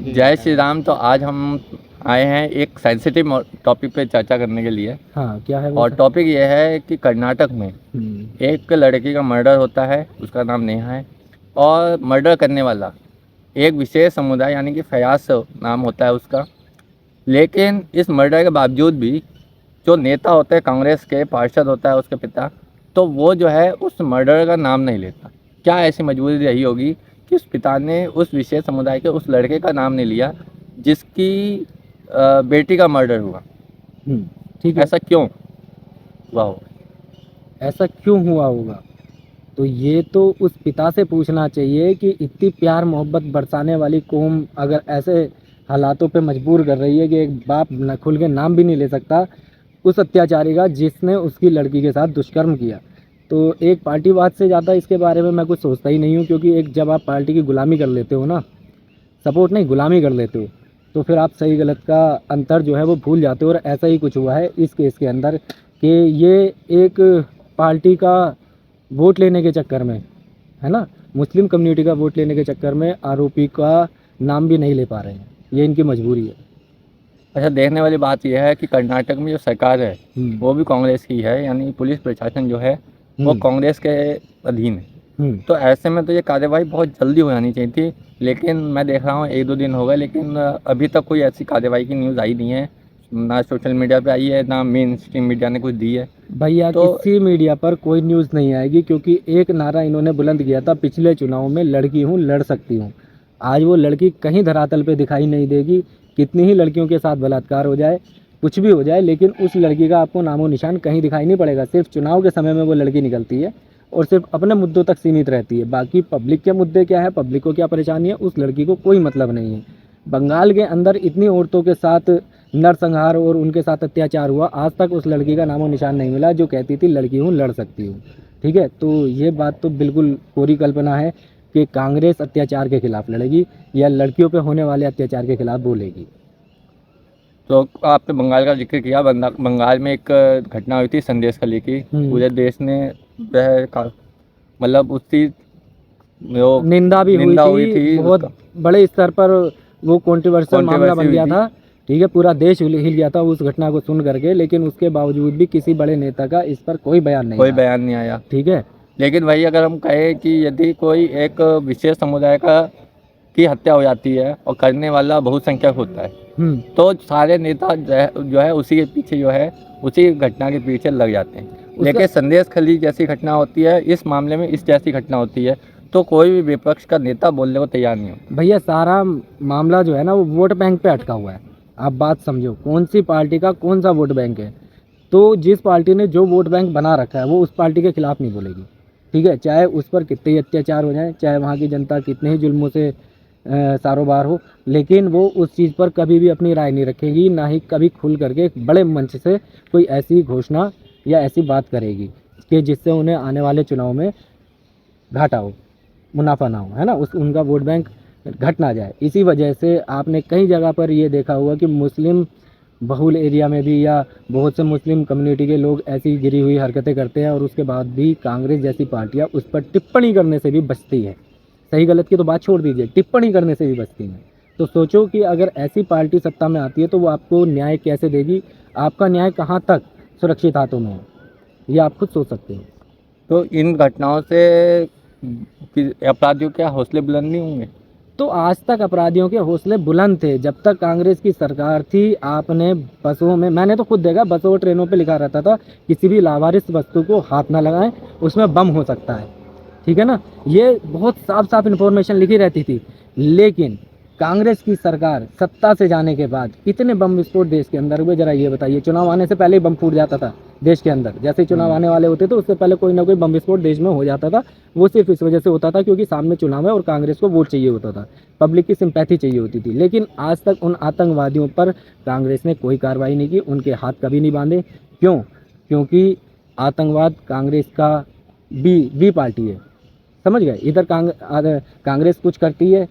जय श्री राम। तो आज हम आए हैं एक सेंसिटिव टॉपिक पे चर्चा करने के लिए। हाँ, क्या है वो और सर? टॉपिक ये है कि कर्नाटक में एक लड़की का मर्डर होता है, उसका नाम नेहा है। और मर्डर करने वाला एक विशेष समुदाय यानी कि फयाज नाम होता है उसका। लेकिन इस मर्डर के बावजूद भी जो नेता होते हैं, कांग्रेस के पार्षद होता है उसके पिता, तो वो जो है उस मर्डर का नाम नहीं लेता। क्या ऐसी मजबूरी रही होगी कि उस पिता ने उस विशेष समुदाय के उस लड़के का नाम नहीं लिया जिसकी बेटी का मर्डर हुआ? ठीक है। ऐसा क्यों हुआ हो? ऐसा क्यों हुआ होगा? तो ये तो उस पिता से पूछना चाहिए कि इतनी प्यार मोहब्बत बरसाने वाली कौम अगर ऐसे हालातों पे मजबूर कर रही है कि एक बाप न खुल के नाम भी नहीं ले सकता उस अत्याचारी का जिसने उसकी लड़की के साथ दुष्कर्म किया। तो एक पार्टीवाद से ज़्यादा इसके बारे में मैं कुछ सोचता ही नहीं हूँ, क्योंकि एक जब आप पार्टी की गुलामी कर लेते हो ना, सपोर्ट नहीं गुलामी कर लेते हो, तो फिर आप सही गलत का अंतर जो है वो भूल जाते हो। और ऐसा ही कुछ हुआ है इस केस के अंदर कि ये एक पार्टी का वोट लेने के चक्कर में, है ना, मुस्लिम कम्युनिटी का वोट लेने के चक्कर में आरोपी का नाम भी नहीं ले पा रहे हैं। ये इनकी मजबूरी है। अच्छा, देखने वाली बात यह है कि कर्नाटक में जो सरकार है वो भी कांग्रेस की है, यानी पुलिस प्रशासन जो है वो कांग्रेस के अधीन है। तो ऐसे में तो ये कार्यवाही बहुत जल्दी हो जानी चाहिए थी। लेकिन मैं देख रहा हूँ 1-2 दिन हो गए, लेकिन अभी तक कोई ऐसी कार्यवाही की न्यूज़ आई नहीं है। ना सोशल मीडिया पे आई है, ना मेन स्ट्रीम मीडिया ने कुछ दी है। भैया तो किसी मीडिया पर कोई न्यूज़ नहीं आएगी, क्योंकि एक नारा इन्होंने बुलंद किया था पिछले चुनाव में, लड़की हूँ लड़ सकती हूँ। आज वो लड़की कहीं धरातल पे दिखाई नहीं देगी। कितनी ही लड़कियों के साथ बलात्कार हो जाए, कुछ भी हो जाए, लेकिन उस लड़की का आपको नामो निशान कहीं दिखाई नहीं पड़ेगा। सिर्फ चुनाव के समय में वो लड़की निकलती है और सिर्फ अपने मुद्दों तक सीमित रहती है। बाकी पब्लिक के मुद्दे क्या है, पब्लिक को क्या परेशानी है, उस लड़की को कोई मतलब नहीं है। बंगाल के अंदर इतनी औरतों के साथ नरसंहार और उनके साथ अत्याचार हुआ, आज तक उस लड़की का नामो निशान नहीं मिला जो कहती थी लड़की हूँ लड़ सकती हूँ। ठीक है, तो ये बात तो बिल्कुल कोरी कल्पना है कि कांग्रेस अत्याचार के खिलाफ लड़ेगी या लड़कियों पे होने वाले अत्याचार के खिलाफ बोलेगी। तो आपने बंगाल का जिक्र किया। बंगाल में एक घटना हुई थी संदेश खली की। पूरे देश ने वह मतलब उसकी निंदा भी हुई थी बहुत बड़े स्तर पर। वो कंट्रोवर्शियल मामला बन गया था। ठीक है, पूरा देश हिल गया था उस घटना को सुन करके, लेकिन उसके बावजूद भी किसी बड़े नेता का इस पर कोई बयान नहीं आया। ठीक है, लेकिन वही अगर हम कहें कि यदि कोई एक विशेष समुदाय की हत्या हो जाती है और करने वाला बहुसंख्यक होता है, तो सारे नेता जो है उसी के पीछे जो है उसी घटना के पीछे लग जाते हैं। लेकिन संदेश खली जैसी घटना होती है, इस मामले में इस जैसी घटना होती है, तो कोई भी विपक्ष का नेता बोलने को तैयार नहीं होता। भैया सारा मामला जो है ना वो वोट बैंक पे अटका हुआ है। आप बात समझो, कौन सी पार्टी का कौन सा वोट बैंक है। तो जिस पार्टी ने जो वोट बैंक बना रखा है वो उस पार्टी के खिलाफ नहीं बोलेगी। ठीक है, चाहे उस पर कितने ही अत्याचार हो जाए, चाहे वहाँ की जनता कितने ही जुल्मों से सारोबार हो, लेकिन वो उस चीज़ पर कभी भी अपनी राय नहीं रखेगी, ना ही कभी खुल करके एक बड़े मंच से कोई ऐसी घोषणा या ऐसी बात करेगी कि जिससे उन्हें आने वाले चुनाव में घाटा हो, मुनाफा ना हो, है ना, उनका वोट बैंक घट ना जाए। इसी वजह से आपने कई जगह पर ये देखा होगा कि मुस्लिम बहुल एरिया में भी या बहुत से मुस्लिम कम्युनिटी के लोग ऐसी गिरी हुई हरकतें करते हैं और उसके बाद भी कांग्रेस जैसी पार्टियां उस पर टिप्पणी करने से भी बचती है। सही गलत की तो बात छोड़ दीजिए, टिप्पणी करने से भी बचती हैं। तो सोचो कि अगर ऐसी पार्टी सत्ता में आती है तो वो आपको न्याय कैसे देगी, आपका न्याय कहाँ तक सुरक्षित हाथों में है, ये आप खुद सोच सकते हो। तो इन घटनाओं से अपराधियों के हौसले बुलंद नहीं होंगे? तो आज तक अपराधियों के हौसले बुलंद थे जब तक कांग्रेस की सरकार थी। आपने बसों में, मैंने तो खुद देखा, बसों और ट्रेनों पे लिखा रहता था किसी भी लावारिस वस्तु को हाथ ना लगाएं, उसमें बम हो सकता है। ठीक है ना, ये बहुत साफ साफ इन्फॉर्मेशन लिखी रहती थी। लेकिन कांग्रेस की सरकार सत्ता से जाने के बाद कितने बम विस्फोट देश के अंदर हुए, जरा ये बताइए। चुनाव आने से पहले ही बम फूट जाता था देश के अंदर, जैसे ही चुनाव आने वाले होते थे उससे पहले कोई ना कोई बम विस्फोट देश में हो जाता था। वो सिर्फ इस वजह से होता था क्योंकि सामने चुनाव है और कांग्रेस को वोट चाहिए होता था, पब्लिक की सिंपैथी चाहिए होती थी। लेकिन आज तक उन आतंकवादियों पर कांग्रेस ने कोई कार्रवाई नहीं की, उनके हाथ कभी नहीं बांधे। क्यों? क्योंकि आतंकवाद कांग्रेस का बी पार्टी है, समझ गए। इधर कांग्रेस कुछ करती है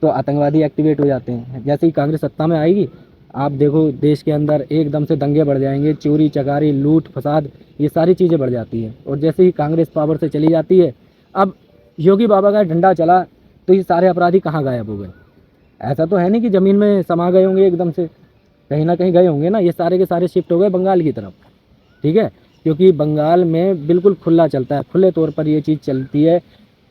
तो आतंकवादी एक्टिवेट हो जाते हैं। जैसे ही कांग्रेस सत्ता में आएगी, आप देखो देश के अंदर एकदम से दंगे बढ़ जाएंगे, चोरी चकारी लूट फसाद ये सारी चीज़ें बढ़ जाती हैं। और जैसे ही कांग्रेस पावर से चली जाती है, अब योगी बाबा का डंडा चला तो ये सारे अपराधी कहाँ गायब हो गए? ऐसा तो है नहीं कि ज़मीन में समा गए होंगे एकदम से, कहीं ना कहीं गए होंगे ना। ये सारे के सारे शिफ्ट हो गए बंगाल की तरफ, ठीक है, क्योंकि बंगाल में बिल्कुल खुला चलता है, खुले तौर पर ये चीज़ चलती है।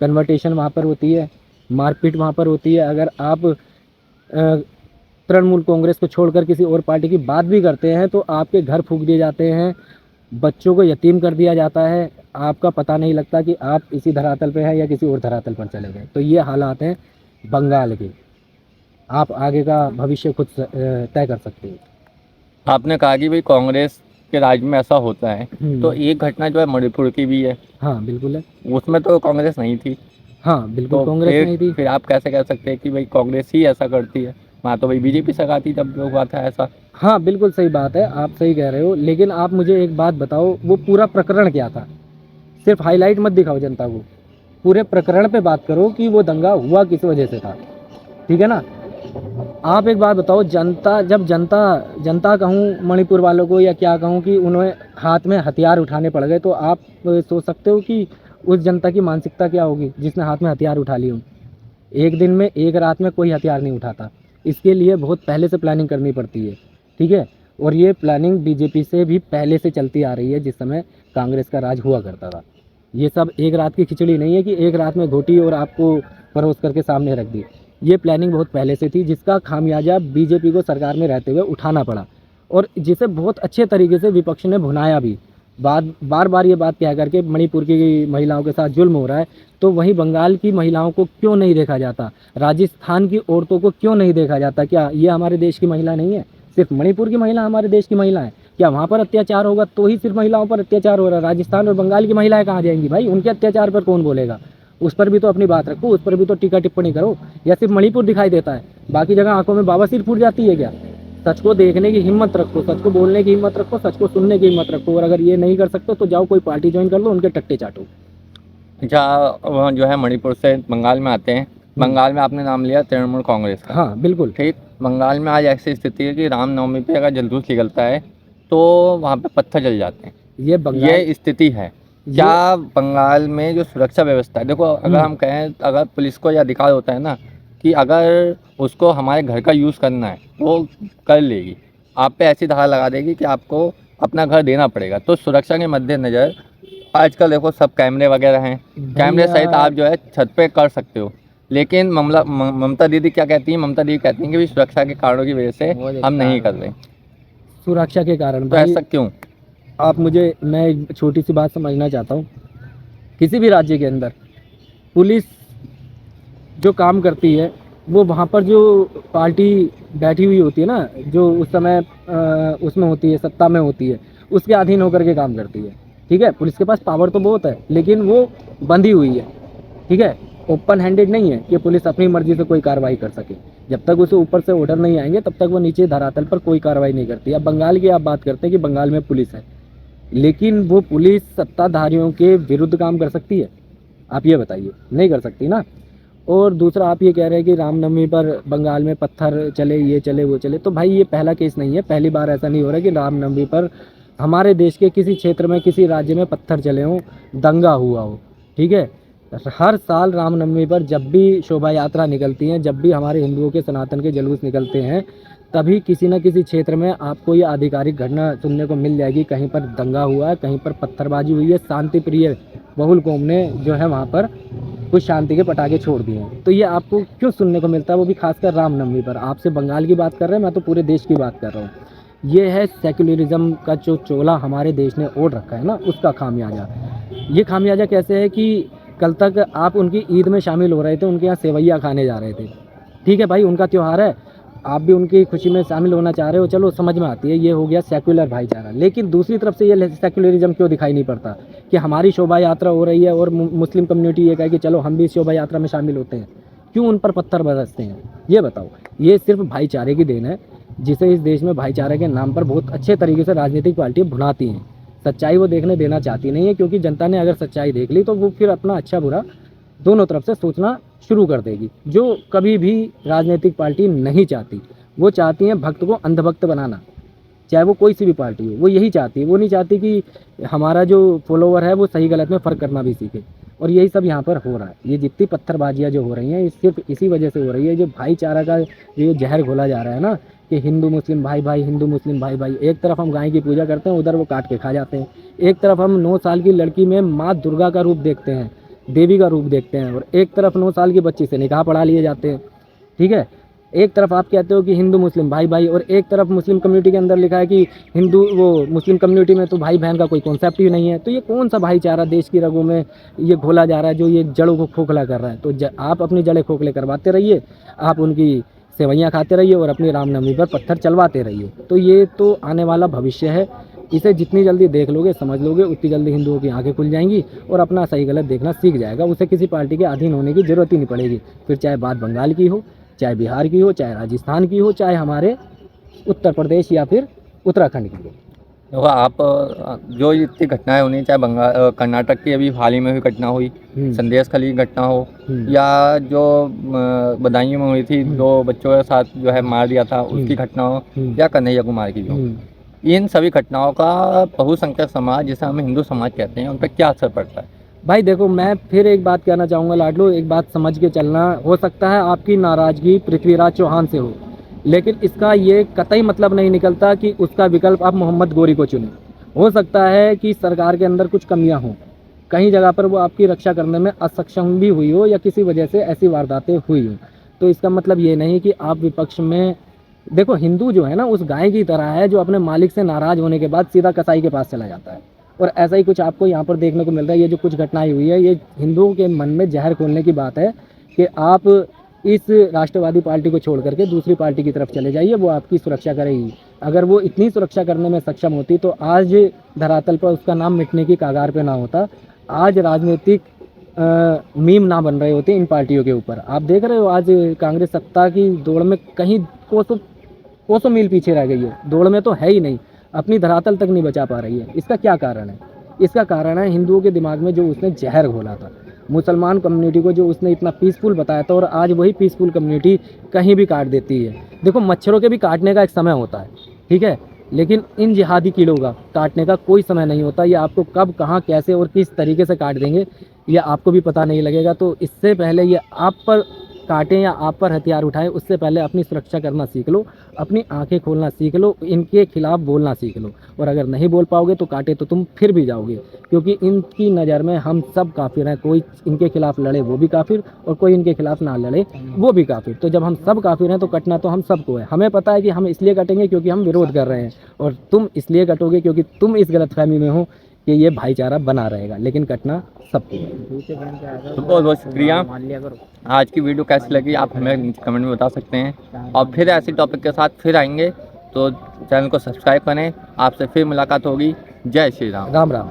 कन्वर्टेशन वहाँ पर होती है, मारपीट वहाँ पर होती है। अगर आप तृणमूल कांग्रेस को छोड़कर किसी और पार्टी की बात भी करते हैं तो आपके घर फूंक दिए जाते हैं, बच्चों को यतीम कर दिया जाता है, आपका पता नहीं लगता कि आप इसी धरातल पे हैं या किसी और धरातल पर चले गए। तो ये हालात हैं बंगाल के। आप आगे का भविष्य खुद तय कर सकते हो। आपने कहा कि भाई कांग्रेस के राज में ऐसा होता है, तो एक घटना जो है मणिपुर की भी है, हाँ बिल्कुल है। उसमें तो कांग्रेस नहीं थी। हाँ बिल्कुल तो कांग्रेस नहीं थी। फिर आप कैसे कह सकते हैं कि भाई कांग्रेस ही ऐसा करती है? वहाँ तो भाई बीजेपी सरकार थी जब हुआ था ऐसा। हाँ बिल्कुल सही बात है, आप सही कह रहे हो, लेकिन आप मुझे एक बात बताओ, वो पूरा प्रकरण क्या था? सिर्फ हाईलाइट मत दिखाओ जनता को, पूरे प्रकरण पे बात करो कि वो दंगा हुआ किस वजह से था, ठीक है ना। आप एक बात बताओ, जनता कहूँ मणिपुर वालों को या क्या कहूँ कि उन्हें हाथ में हथियार उठाने पड़ गए, तो आप सोच सकते हो कि उस जनता की मानसिकता क्या होगी जिसने हाथ में हथियार उठा लिए हों। एक दिन में, एक रात में कोई हथियार नहीं उठाता, इसके लिए बहुत पहले से प्लानिंग करनी पड़ती है, ठीक है। और ये प्लानिंग बीजेपी से भी पहले से चलती आ रही है, जिस समय कांग्रेस का राज हुआ करता था। ये सब एक रात की खिचड़ी नहीं है कि एक रात में घोटी और आपको परोस करके सामने रख दी। ये प्लानिंग बहुत पहले से थी, जिसका खामियाजा बीजेपी को सरकार में रहते हुए उठाना पड़ा, और जिसे बहुत अच्छे तरीके से विपक्ष ने भुनाया भी। बार बार ये बात कह करके मणिपुर की महिलाओं के साथ जुल्म हो रहा है, तो वहीं बंगाल की महिलाओं को क्यों नहीं देखा जाता? राजस्थान की औरतों को क्यों नहीं देखा जाता? क्या ये हमारे देश की महिला नहीं है? सिर्फ मणिपुर की महिला हमारे देश की महिला है? क्या वहाँ पर अत्याचार होगा तो ही सिर्फ महिलाओं पर अत्याचार हो रहा है? राजस्थान और बंगाल की महिलाएं कहाँ जाएंगी भाई? उनके अत्याचार पर कौन बोलेगा? उस पर भी तो अपनी बात रखो, उस पर भी तो टीका टिप्पणी करो। या सिर्फ मणिपुर दिखाई देता है, बाकी जगह आंखों में बाबा सिर फूट जाती है क्या? सच को देखने की हिम्मत रखो, सच को बोलने की हिम्मत रखो, सच को सुनने की हिम्मत रखो। और अगर ये नहीं कर सकते तो जाओ कोई पार्टी ज्वाइन कर लो, उनके टट्टे चाटो। जहाँ जो है मणिपुर से बंगाल में आते हैं, बंगाल में आपने नाम लिया तृणमूल कांग्रेस का। हाँ बिल्कुल। ठीक, बंगाल में आज ऐसी स्थिति है कि रामनवमी पे अगर जुलूस निकलता है तो वहाँ पे पत्थर जल जाते हैं। ये बंगाल, ये स्थिति है। क्या बंगाल में जो सुरक्षा व्यवस्था है, देखो अगर हम कहें, अगर पुलिस को यह अधिकार होता है ना कि अगर उसको हमारे घर का यूज़ करना है वो कर लेगी, आप पे ऐसी धारा लगा देगी कि आपको अपना घर देना पड़ेगा। तो सुरक्षा के मद्देनज़र आजकल देखो सब कैमरे वगैरह हैं, कैमरे सहित आप जो है छत पे कर सकते हो। लेकिन ममता दीदी क्या कहती हैं? ममता दीदी कहती हैं कि भी सुरक्षा के कारणों की वजह से हम नहीं कर रहे। सुरक्षा के कारण तो ऐसा क्यों? आप मैं एक छोटी सी बात समझना चाहता हूँ। किसी भी राज्य के अंदर पुलिस जो काम करती है, वो वहाँ पर जो पार्टी बैठी हुई होती है ना, जो उस समय उसमें होती है, सत्ता में होती है, उसके अधीन होकर के काम करती है, ठीक है। पुलिस के पास पावर तो बहुत है, लेकिन वो बंधी हुई है, ठीक है। ओपन हैंडेड नहीं है कि पुलिस अपनी मर्जी से कोई कार्रवाई कर सके। जब तक उसे ऊपर से ऑर्डर नहीं आएंगे तब तक वो नीचे धरातल पर कोई कार्रवाई नहीं करती। अब बंगाल की आप बात करते हैं कि बंगाल में पुलिस है, लेकिन वो पुलिस सत्ताधारियों के विरुद्ध काम कर सकती है? आप ये बताइए, नहीं कर सकती ना। और दूसरा, आप ये कह रहे हैं कि रामनवमी पर बंगाल में पत्थर चले, ये चले, वो चले। तो भाई ये पहला केस नहीं है, पहली बार ऐसा नहीं हो रहा कि रामनवमी पर हमारे देश के किसी क्षेत्र में, किसी राज्य में पत्थर चले हों, दंगा हुआ हो, ठीक है। हर साल रामनवमी पर जब भी शोभा यात्रा निकलती है, जब भी हमारे हिंदुओं के सनातन के जुलूस निकलते हैं, तभी किसी न किसी क्षेत्र में आपको ये आधिकारिक घटना सुनने को मिल जाएगी। कहीं पर दंगा हुआ है, कहीं पर पत्थरबाजी हुई है, शांति प्रिय बहुल कौम ने जो है वहाँ पर कुछ शांति के पटाखे छोड़ दिए हैं। तो ये आपको क्यों सुनने को मिलता है, वो भी खासकर रामनवमी पर? आपसे बंगाल की बात कर रहे हैं, मैं तो पूरे देश की बात कर रहा हूँ। ये है सेक्युलरिज्म का जो चोला हमारे देश ने ओढ़ रखा है ना, उसका खामियाजा। ये खामियाजा कैसे है कि कल तक आप उनकी ईद में शामिल हो रहे थे, उनके यहाँ सेवैया खाने जा रहे थे, ठीक है भाई, उनका त्यौहार है, आप भी उनकी खुशी में शामिल होना चाह रहे हो, चलो समझ में आती है, ये हो गया सेक्युलर भाईचारा। लेकिन दूसरी तरफ से ये सेक्युलरिज्म क्यों दिखाई नहीं पड़ता कि हमारी शोभा यात्रा हो रही है और मुस्लिम कम्युनिटी ये कहे कि चलो हम भी शोभा यात्रा में शामिल होते हैं, क्यों उन पर पत्थर बरसते हैं? ये बताओ। ये सिर्फ भाईचारे की देन है, जिसे इस देश में भाईचारे के नाम पर बहुत अच्छे तरीके से राजनीतिक पार्टियाँ भुनाती हैं। सच्चाई वो देखने देना चाहती नहीं है, क्योंकि जनता ने अगर सच्चाई देख ली तो वो फिर अपना अच्छा बुरा दोनों तरफ से सोचना शुरू कर देगी, जो कभी भी राजनीतिक पार्टी नहीं चाहती। वो चाहती हैं भक्त को अंधभक्त बनाना, चाहे वो कोई सी भी पार्टी हो, वो यही चाहती है। वो नहीं चाहती कि हमारा जो फॉलोवर है वो सही गलत में फ़र्क करना भी सीखे। और यही सब यहाँ पर हो रहा है। ये जितनी पत्थरबाजियाँ जो हो रही हैं, ये सिर्फ इसी वजह से हो रही है, जो भाईचारा का जो जहर घोला जा रहा है ना, कि हिंदू मुस्लिम भाई भाई, हिंदू मुस्लिम भाई भाई। एक तरफ हम गाय की पूजा करते हैं, उधर वो काट के खा जाते हैं। एक तरफ हम 9 साल की लड़की में माँ दुर्गा का रूप देखते हैं, देवी का रूप देखते हैं, और एक तरफ 9 साल की बच्ची से निकाह पढ़ा लिए जाते हैं। ठीक है, एक तरफ आप कहते हो कि हिंदू मुस्लिम भाई भाई, और एक तरफ मुस्लिम कम्युनिटी के अंदर लिखा है कि हिंदू, वो मुस्लिम कम्युनिटी में तो भाई बहन का कोई कॉन्सेप्ट ही नहीं है। तो ये कौन सा भाईचारा देश की रगों में ये घोला जा रहा है, जो ये जड़ों को खोखला कर रहा है। तो आप अपनी जड़ें खोखले करवाते रहिए, आप उनकी सेवैयाँ खाते रहिए और अपनी रामनवमी पर पत्थर चलवाते रहिए। तो ये तो आने वाला भविष्य है, इसे जितनी जल्दी देख लोगे, समझ लोगे, उतनी जल्दी हिंदुओं की आंखें खुल जाएंगी और अपना सही गलत देखना सीख जाएगा। उसे किसी पार्टी के अधीन होने की ज़रूरत ही नहीं पड़ेगी। फिर चाहे बात बंगाल की हो, चाहे बिहार की हो, चाहे राजस्थान की हो, चाहे हमारे उत्तर प्रदेश या फिर उत्तराखंड की हो। देखो आप जो इतनी घटनाएं होनी, चाहे बंगाल कर्नाटक की अभी हाल ही में हुई घटना हुई, संदेश खाली की घटना हो, या जो बदायूं में हुई थी 2 बच्चों के साथ जो है मार दिया था उसकी घटना हो, या कन्हैया कुमार की हो, इन सभी घटनाओं का बहुसंख्यक समाज, जिसे हम हिंदू समाज कहते हैं, उन पर क्या असर पड़ता है? भाई देखो, मैं फिर एक बात कहना चाहूँगा लाडलो, एक बात समझ के चलना। हो सकता है आपकी नाराज़गी पृथ्वीराज चौहान से हो, लेकिन इसका ये कतई मतलब नहीं निकलता कि उसका विकल्प आप मोहम्मद गोरी को चुनें। हो सकता है कि सरकार के अंदर कुछ कमियां हों, कहीं जगह पर वो आपकी रक्षा करने में असक्षम भी हुई हो, या किसी वजह से ऐसी वारदातें हुई हों। तो इसका मतलब ये नहीं कि आप विपक्ष में, देखो हिंदू जो है ना, उस गाय की तरह है जो अपने मालिक से नाराज़ होने के बाद सीधा कसाई के पास चला जाता है। और ऐसा ही कुछ आपको यहाँ पर देखने को मिल रहा है। ये जो कुछ घटनाएं हुई है, ये हिंदुओं के मन में जहर खोलने की बात है कि आप इस राष्ट्रवादी पार्टी को छोड़ करके दूसरी पार्टी की तरफ चले जाइए, वो आपकी सुरक्षा करेगी। अगर वो इतनी सुरक्षा करने में सक्षम होती तो आज धरातल पर उसका नाम मिटने की कगार पे ना होता, आज राजनीतिक मीम ना बन रहे होते इन पार्टियों के ऊपर। आप देख रहे हो आज कांग्रेस सत्ता की दौड़ में कहीं कोसों मील पीछे रह गई है, दौड़ में तो है ही नहीं, अपनी धरातल तक नहीं बचा पा रही है। इसका क्या कारण है? इसका कारण है हिंदुओं के दिमाग में जो उसने जहर घोला था, मुसलमान कम्युनिटी को जो उसने इतना पीसफुल बताया था, और आज वही पीसफुल कम्युनिटी कहीं भी काट देती है। देखो मच्छरों के भी काटने का एक समय होता है, ठीक है, लेकिन इन जिहादी कीड़ों का काटने का कोई समय नहीं होता। ये आपको कब, कहाँ, कैसे और किस तरीके से काट देंगे ये आपको भी पता नहीं लगेगा। तो इससे पहले ये आप पर काटें या आप पर हथियार उठाएं, उससे पहले अपनी सुरक्षा करना सीख लो, अपनी आंखें खोलना सीख लो, इनके खिलाफ बोलना सीख लो। और अगर नहीं बोल पाओगे तो काटे तो तुम फिर भी जाओगे, क्योंकि इनकी नज़र में हम सब काफिर हैं। कोई इनके खिलाफ लड़े वो भी काफिर, और कोई इनके खिलाफ ना लड़े वो भी काफिर। तो जब हम सब काफिर हैं तो कटना तो हम सबको है। हमें पता है कि हम इसलिए कटेंगे क्योंकि हम विरोध कर रहे हैं, और तुम इसलिए कटोगे क्योंकि तुम इस गलतफहमी में हो कि ये भाईचारा बना रहेगा, लेकिन कटना सबको है। तो बहुत बहुत शुक्रिया। आज की वीडियो कैसी लगी आप हमें नीचे कमेंट में बता सकते हैं, और फिर ऐसे टॉपिक के साथ फिर आएंगे, तो चैनल को सब्सक्राइब करें। आपसे फिर मुलाकात होगी। जय श्री राम। राम राम।